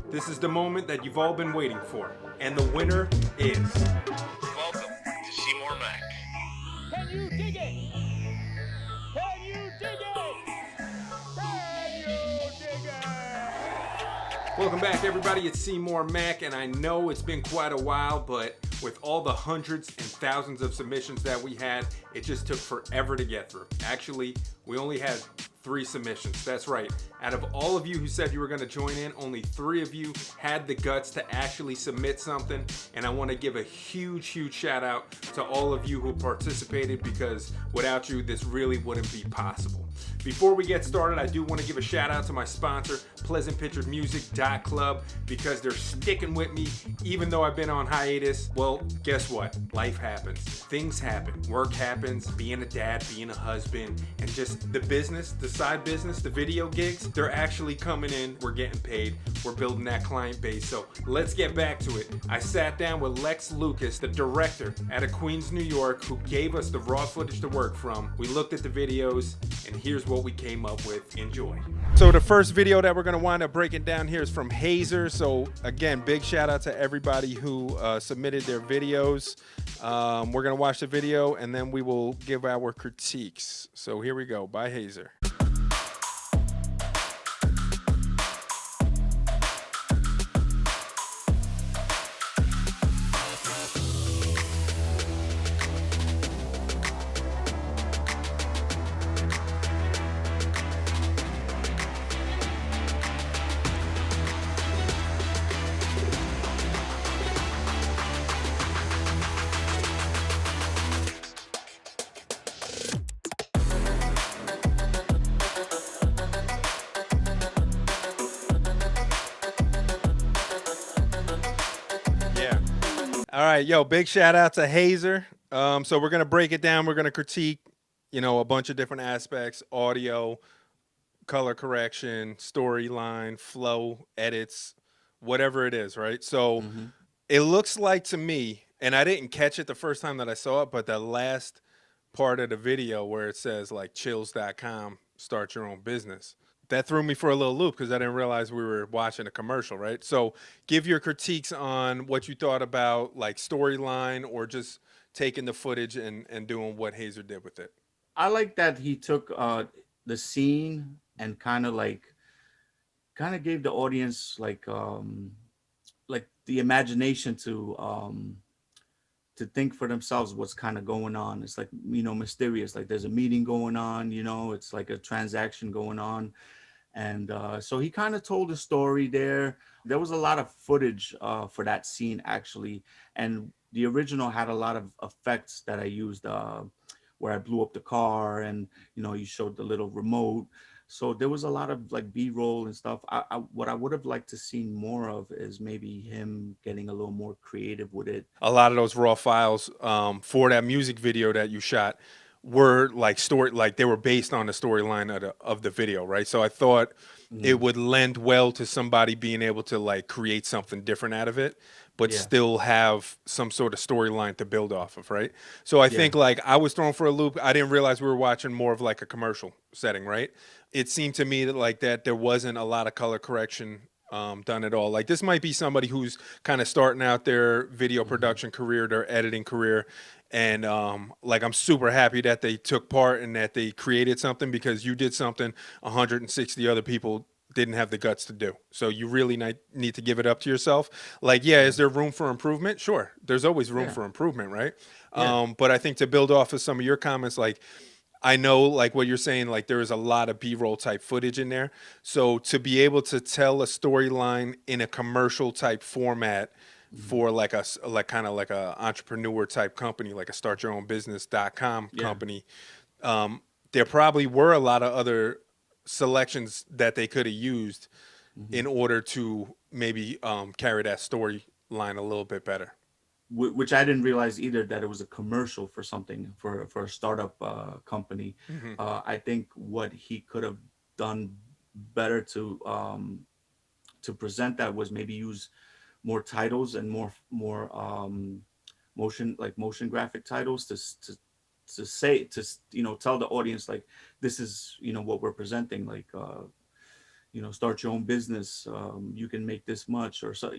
This is the moment that you've all been waiting for, and the winner is... Welcome to Seymour Mac. Can you dig it? Can you dig it? Can you dig it? Welcome back, everybody. It's Seymour Mac, and I know it's been quite a while, but with all the hundreds and thousands of submissions that we had, it just took forever to get through. Actually, we only had 3 submissions. That's right. Out of all of you who said you were going to join in, only 3 of you had the guts to actually submit something. And I want to give a huge, huge shout out to all of you who participated, because without you, this really wouldn't be possible. Before we get started, I do want to give a shout out to my sponsor, PleasantPicturesMusic.club, because they're sticking with me even though I've been on hiatus. Well, guess what? Life happens. Things happen. Work happens. Being a dad, being a husband, and just the business, the side business, the video gigs, they're actually coming in. We're getting paid. We're building that client base. So let's get back to it. I sat down with Lex Lukas, the director out of Queens, New York, who gave us the raw footage to work from. We looked at the videos, and here's what we came up with. Enjoy. So the first video that we're going to wind up breaking down here is from Hazr. So again, big shout out to everybody who submitted their videos. We're going to watch the video, and then we will give our critiques. So here we go. By Hazr. All right, yo, big shout out to Hazr. So we're gonna break it down. We're gonna critique, a bunch of different aspects: audio, color correction, storyline, flow, edits, whatever it is, right? So it looks like to me, and I didn't catch it the first time that I saw it, but the last part of the video where it says like chills.com, start your own business. That threw me for a little loop because I didn't realize we were watching a commercial, right? So give your critiques on what you thought about like storyline or just taking the footage and doing what Hazr did with it. I like that he took the scene and kind of gave the audience like the imagination to think for themselves what's kind of going on. It's like, mysterious, like there's a meeting going on, it's like a transaction going on. And so he kind of told a story there. There was a lot of footage for that scene, actually. And the original had a lot of effects that I used where I blew up the car and, you showed the little remote. So there was a lot of like B-roll and stuff. What I would have liked to see more of is maybe him getting a little more creative with it. A lot of those raw files for that music video that you shot were like they were based on the storyline of the video, right? So I thought it would lend well to somebody being able to like create something different out of it, but still have some sort of storyline to build off of, right? So I think like I was thrown for a loop. I didn't realize we were watching more of like a commercial setting, right? It seemed to me that there wasn't a lot of color correction done at all. Like this might be somebody who's kind of starting out their video production career, their editing career. And like I'm super happy that they took part and that they created something, because you did something 160 other people didn't have the guts to do. So you really need to give it up to yourself. Like, is there room for improvement? Sure. There's always room for improvement, right? But I think to build off of some of your comments, like I know like what you're saying, like there is a lot of B-roll type footage in there. So to be able to tell a storyline in a commercial type format for like a entrepreneur type company, like a start your own business.com company, there probably were a lot of other selections that they could have used in order to maybe carry that storyline a little bit better. Which I didn't realize either, that it was a commercial for something, for a startup company. I think what he could have done better to present that was maybe use more titles and more motion graphic titles to say, to tell the audience like this is what we're presenting, like start your own business. You can make this much, or so,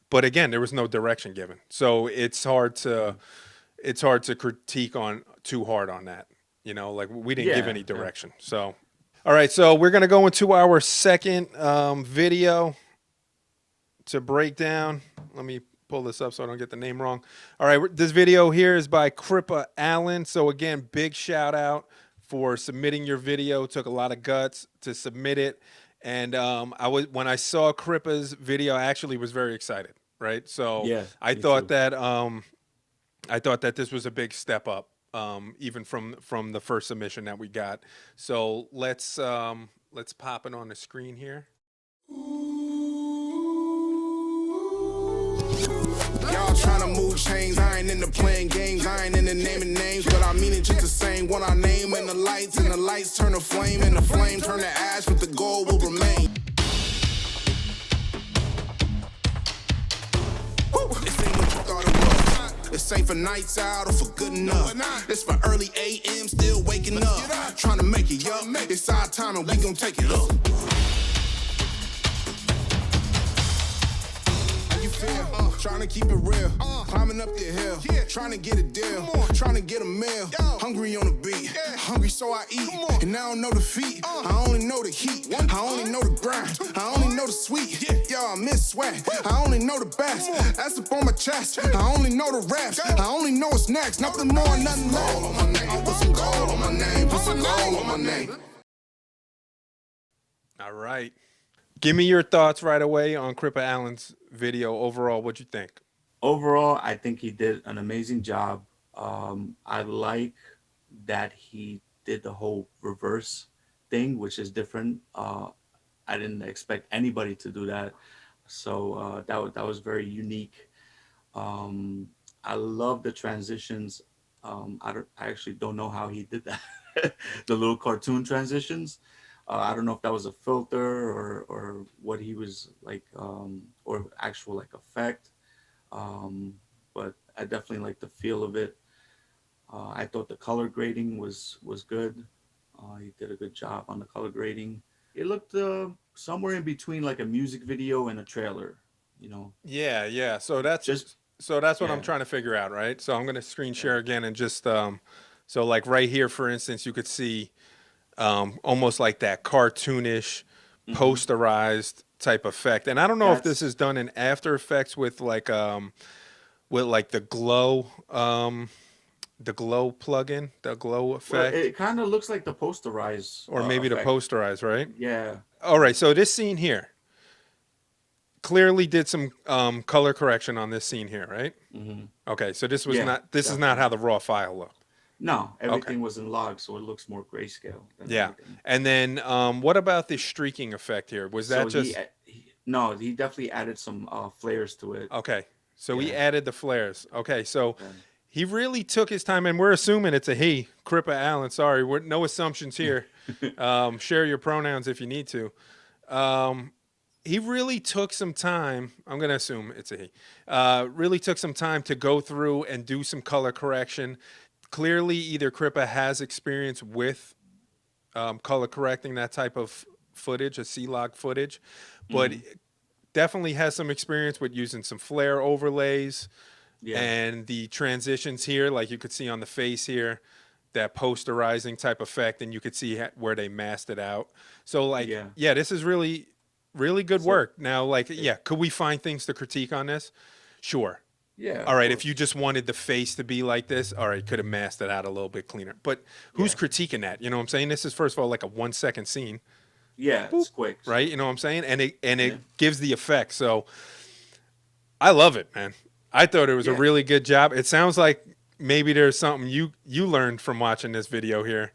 But again, there was no direction given, so it's hard to critique on too hard on that. Like we didn't give Yeah, any yeah. direction. So, all right, so we're gonna go into our second video to break down. Let me pull this up so I don't get the name wrong. All right, this video here is by Kripa Allan. So again, big shout out for submitting your video. Took a lot of guts to submit it, and when I saw Kripa's video, I actually was very excited. Right, so Yeah, I me thought too. that this was a big step up, even from the first submission that we got. So let's pop it on the screen here. Y'all tryna move chains, I ain't into playing games, I ain't into naming names, but I mean it just the same. What I name and the lights turn to flame, and the flame turn to ash, but the gold will remain. This ain't what you thought it was. This ain't for nights out or for good enough. This for early AM, still waking up. Tryna make it, yup. It's our time and we gon' take it up. Trying to keep it real, climbing up the hill, trying to get a deal, trying to get a meal, hungry on the beat, hungry so I eat, and I don't know the feet, I only know the heat, I only know the grind, I only know the sweet, y'all miss sweat, I only know the best, that's up on my chest, I only know the raps, I only know what's next, nothing more, nothing less. On my name, I put some gold on my name, put some gold on my name. All right. Give me your thoughts right away on Kripa Allan's video. Overall, what'd you think? Overall, I think he did an amazing job. I like that he did the whole reverse thing, which is different. I didn't expect anybody to do that, so that was very unique. I love the transitions. I actually don't know how he did that. The little cartoon transitions. I don't know if that was a filter or what he was like, or actual like effect. But I definitely like the feel of it. I thought the color grading was good. He did a good job on the color grading. It looked somewhere in between like a music video and a trailer, Yeah. So that's what I'm Yeah. trying to figure out, right? So I'm gonna screen share again and just so like right here, for instance, you could see almost like that cartoonish, posterized type effect. And I don't know if this is done in After Effects with like the glow plugin, the glow Well, effect, it kind of looks like the posterized or maybe the effect. posterize, right? Yeah. All right, so this scene here clearly did some color correction on this scene here, right? Okay, so this was Yeah, is not how the raw file looked. No, everything was in log, so it looks more grayscale than Yeah, anything. and then what about the streaking effect here? Was that So just no, he definitely added some flares to it. okay? So he Yeah. added the flares. Okay, so Yeah. he really took his time, and we're assuming it's a he, Kripa Allan. Sorry, we're no assumptions here. Share your pronouns if you need to. He really took some time. I'm going to assume it's a he. Really took some time to go through and do some color correction. Clearly, either Kripa has experience with color correcting that type of footage, a C-Log footage, but definitely has some experience with using some flare overlays and the transitions here, like you could see on the face here, that posterizing type effect, and you could see where they masked it out. So like, yeah, this is really, really good work. Now, like, could we find things to critique on this? Sure. Yeah. All right, if you just wanted the face to be like this, all right, could have masked it out a little bit cleaner. But who's critiquing that? You know what I'm saying? This is, first of all, like a 1 second scene. Yeah, it's quick. Right? You know what I'm saying? And it gives the effect. So I love it, man. I thought it was a really good job. It sounds like maybe there's something you learned from watching this video here.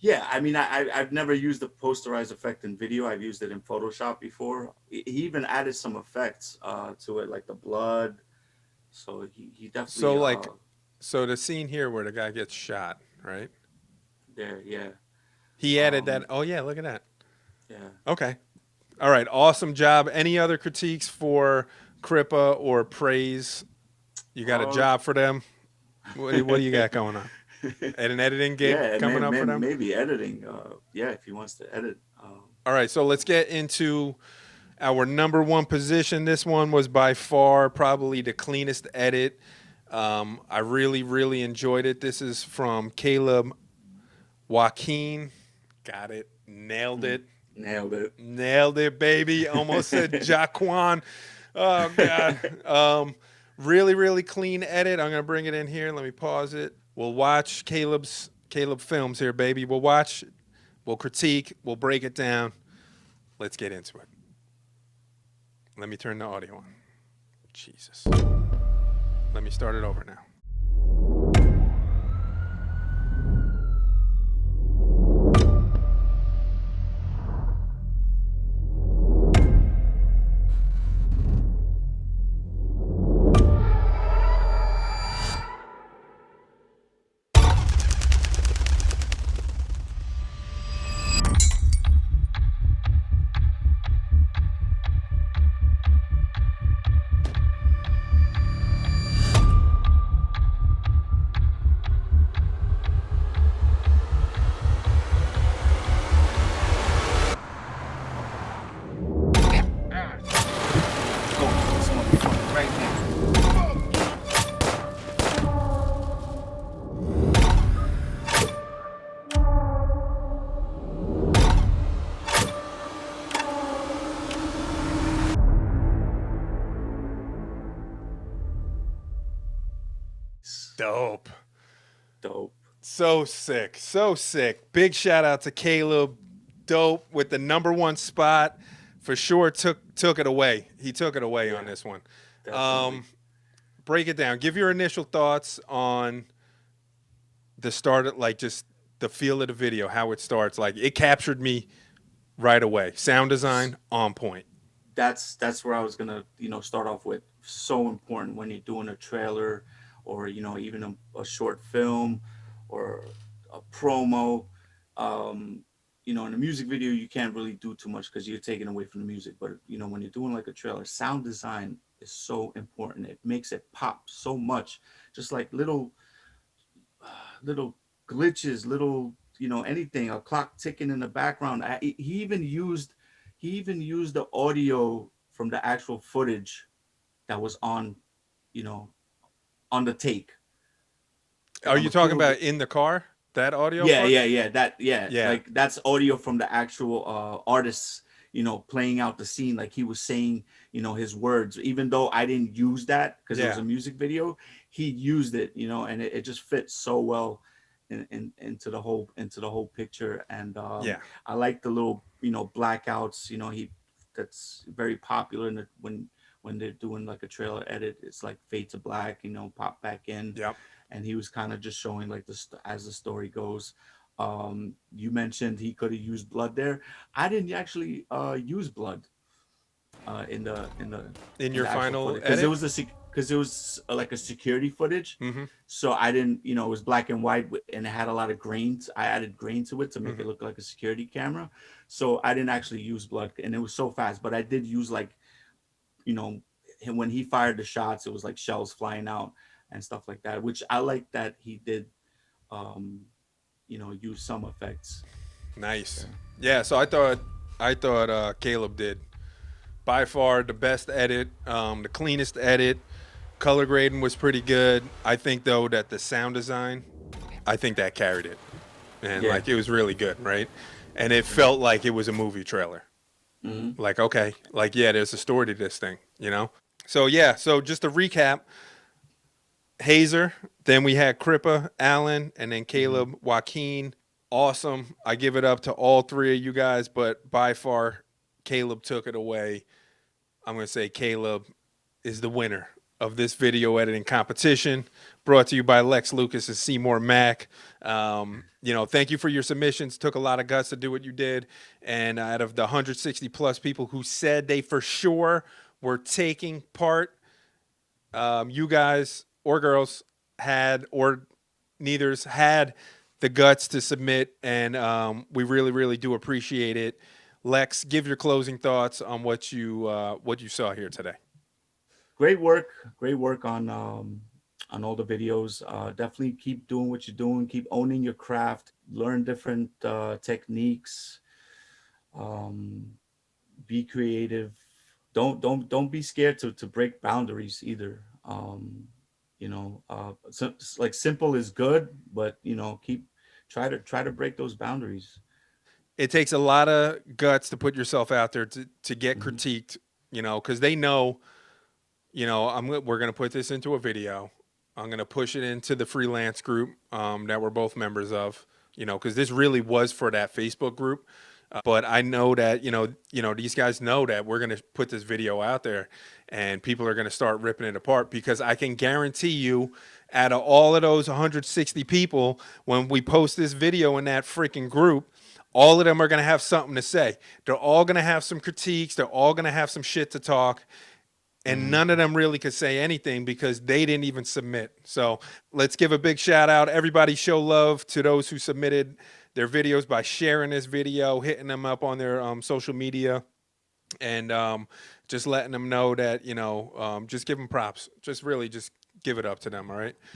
Yeah, I mean, I've never used the posterized effect in video. I've used it in Photoshop before. He even added some effects to it, like the blood. So he definitely. So like, so the scene here where the guy gets shot, right? There, yeah. He added that. Oh yeah, look at that. Yeah. Okay. All right. Awesome job. Any other critiques for Kripa or praise? You got a job for them? What do you got going on? An editing gig coming up for them? Maybe editing. Yeah, if he wants to edit. All right, so let's get into our number one position. This one was by far probably the cleanest edit. I really, really enjoyed it. This is from Kaleb, Joaquin. Got it. Nailed it. Nailed it. Nailed it, baby. Almost said Joaquin. Oh, God. Really, really clean edit. I'm going to bring it in here. Let me pause it. We'll watch Kaleb films here, baby. We'll watch, we'll critique, we'll break it down. Let's get into it. Let me turn the audio on. Jesus. Let me start it over now. Go for this motherfucker right now. Dope. Dope. So sick. So sick. Big shout out to Kaleb. Dope with the number one spot. For sure took it away. He took it away on this one. Definitely. Break it down. Give your initial thoughts on the start, like just the feel of the video, how it starts. Like it captured me right away. Sound design on point. That's where I was gonna start off with. So important when you're doing a trailer, or even a short film, or a promo. In a music video you can't really do too much because you're taking away from the music. But when you're doing like a trailer, sound design is so important. It makes it pop so much. Just like little glitches, little anything, a clock ticking in the background. He even used the audio from the actual footage that was on on the take. Are you talking about in the car? That audio? Yeah, part? yeah. Like that's audio from the actual artists, playing out the scene. Like he was saying, his words. Even though I didn't use that because it was a music video, he used it, and it just fits so well into the whole picture. And I like the little blackouts. That's very popular when they're doing like a trailer edit. It's like fade to black, pop back in. Yep. And he was kind of just showing like as the story goes. You mentioned he could have used blood there. I didn't actually use blood in your the final because edit? it was like a security footage. Mm-hmm. So I didn't, it was black and white and it had a lot of grains. I added grain to it to make it look like a security camera. So I didn't actually use blood, and it was so fast. But I did use like, when he fired the shots, it was like shells flying out and stuff like that, which I like that he did, use some effects. Nice. Yeah, so I thought Kaleb did by far the best edit, the cleanest edit. Color grading was pretty good. I think though that the sound design, I think that carried it, and like it was really good, right? And it felt like it was a movie trailer. Mm-hmm. Like okay, like there's a story to this thing, So yeah, so just to recap. Hazr, then we had Kripa, Allan, and then Kaleb, Joaquin. Awesome. I give it up to all three of you guys, but by far, Kaleb took it away. I'm going to say Kaleb is the winner of this video editing competition, brought to you by Lex Lukas and Seymour Mac. Thank you for your submissions. Took a lot of guts to do what you did. And out of the 160 plus people who said they for sure were taking part, you guys or girls had, or neithers had the guts to submit, and we really, really do appreciate it. Lex, give your closing thoughts on what you saw here today. Great work on all the videos. Definitely keep doing what you're doing. Keep owning your craft. Learn different techniques. Be creative. Don't be scared to break boundaries either. So, like simple is good, but try to break those boundaries. It takes a lot of guts to put yourself out there to get Hmm. critiqued, because they know, we're going to put this into a video. I'm going to push it into the freelance group that we're both members of, because this really was for that Facebook group. But I know that these guys know that we're going to put this video out there, and people are going to start ripping it apart, because I can guarantee you, out of all of those 160 people, when we post this video in that freaking group, all of them are going to have something to say. They're all going to have some critiques. They're all going to have some shit to talk. And none of them really could say anything because they didn't even submit. So let's give a big shout out. Everybody show love to those who submitted their videos by sharing this video, hitting them up on their social media, and just letting them know that, just give them props. Just really just give it up to them, all right?